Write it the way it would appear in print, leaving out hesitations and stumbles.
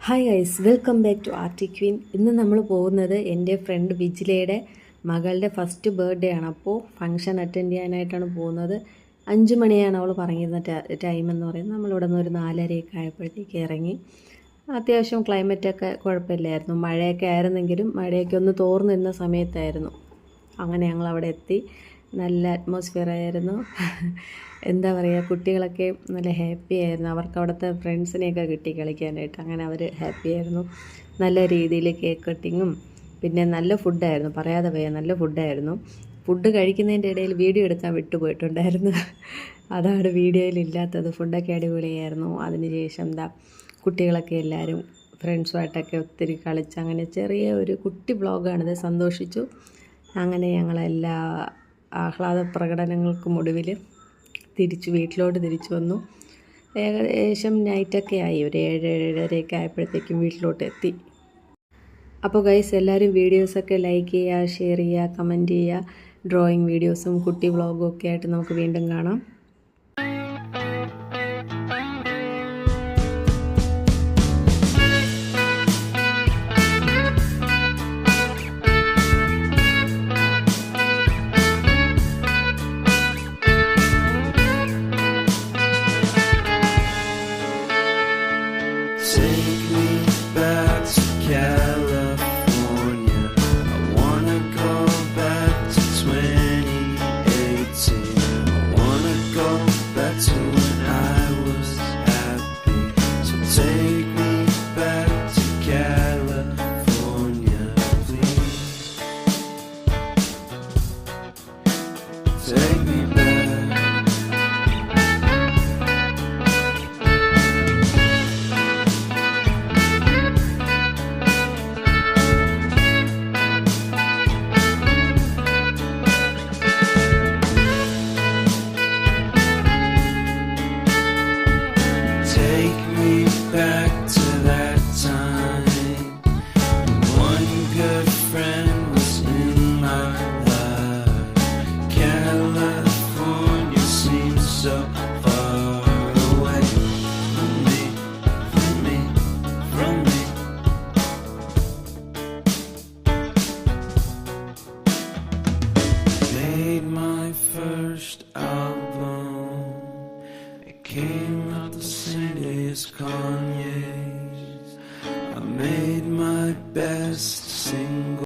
Hi guys, welcome back to arty queen. ഇന്ന് നമ്മൾ പോകുന്നത് എൻ്റെ ഫ്രണ്ട് വിജിലയുടെ മകളുടെ ഫസ്റ്റ് ബർത്ത്ഡേ ആണ്. അപ്പോൾ ഫംഗ്ഷൻ അറ്റൻഡ് ചെയ്യാനായിട്ടാണ് പോകുന്നത്. 5 മണിയാണ് അവൾ പറഞ്ഞിരുന്ന ടൈം എന്ന് പറയുന്നത്. നമ്മളിവിടെ നിന്ന് ഒരു 4:30 ആയപ്പോഴത്തേക്ക് ഇറങ്ങി. അത്യാവശ്യം ക്ലൈമറ്റൊക്കെ കുഴപ്പമില്ലായിരുന്നു. മഴയൊക്കെ ആയിരുന്നെങ്കിലും മഴയൊക്കെ ഒന്ന് തോർന്നിരുന്ന സമയത്തായിരുന്നു. അങ്ങനെ ഞങ്ങൾ അവിടെ എത്തി. നല്ല അറ്റ്മോസ്ഫിയർ ആയിരുന്നു. എന്താ പറയുക, കുട്ടികളൊക്കെ നല്ല ഹാപ്പി ആയിരുന്നു. അവർക്ക് അവിടുത്തെ ഫ്രണ്ട്സിനെയൊക്കെ കിട്ടി കളിക്കാനായിട്ട്. അങ്ങനെ അവർ ഹാപ്പി ആയിരുന്നു. നല്ല രീതിയിൽ കേക്ക് കട്ടിങ്ങും പിന്നെ നല്ല ഫുഡായിരുന്നു. പറയാതെ പോയാൽ നല്ല ഫുഡായിരുന്നു. ഫുഡ് കഴിക്കുന്നതിൻ്റെ ഇടയിൽ വീഡിയോ എടുക്കാൻ വിട്ടുപോയിട്ടുണ്ടായിരുന്നു. അതാണ് വീഡിയോയിലില്ലാത്തത്. ഫുഡൊക്കെ അടിപൊളിയായിരുന്നു. അതിനുശേഷം കുട്ടികളൊക്കെ എല്ലാവരും ഫ്രണ്ട്സുമായിട്ടൊക്കെ ഒത്തിരി കളിച്ച് അങ്ങനെ ചെറിയ ഒരു കുട്ടി വ്ളോഗാണിത്. സന്തോഷിച്ചു. അങ്ങനെ ഞങ്ങളെല്ലാ ആഹ്ലാദ പ്രകടനങ്ങൾക്കും ഒടുവിൽ വീട്ടിലോട്ട് തിരിച്ചു വന്നു. ഏകദേശം നൈറ്റൊക്കെ ആയി. ഒരു 7-7:30 ആയപ്പോഴത്തേക്കും വീട്ടിലോട്ട് എത്തി. അപ്പോൾ ഗൈസ്, എല്ലാവരും വീഡിയോസൊക്കെ ലൈക്ക് ചെയ്യുക, ഷെയർ ചെയ്യുക, കമൻറ്റ് ചെയ്യുക. ഡ്രോയിങ് വീഡിയോസും കുട്ടി വ്ളോഗും ഒക്കെ ആയിട്ട് നമുക്ക് വീണ്ടും കാണാം. Take me back to California. I wanna go back to 2018. I wanna go back to when I was happy. So take me back to California, please. Take me back. Take me back to that time when one good friend was in my life. California seems so far away from me, from me, from me. Made my first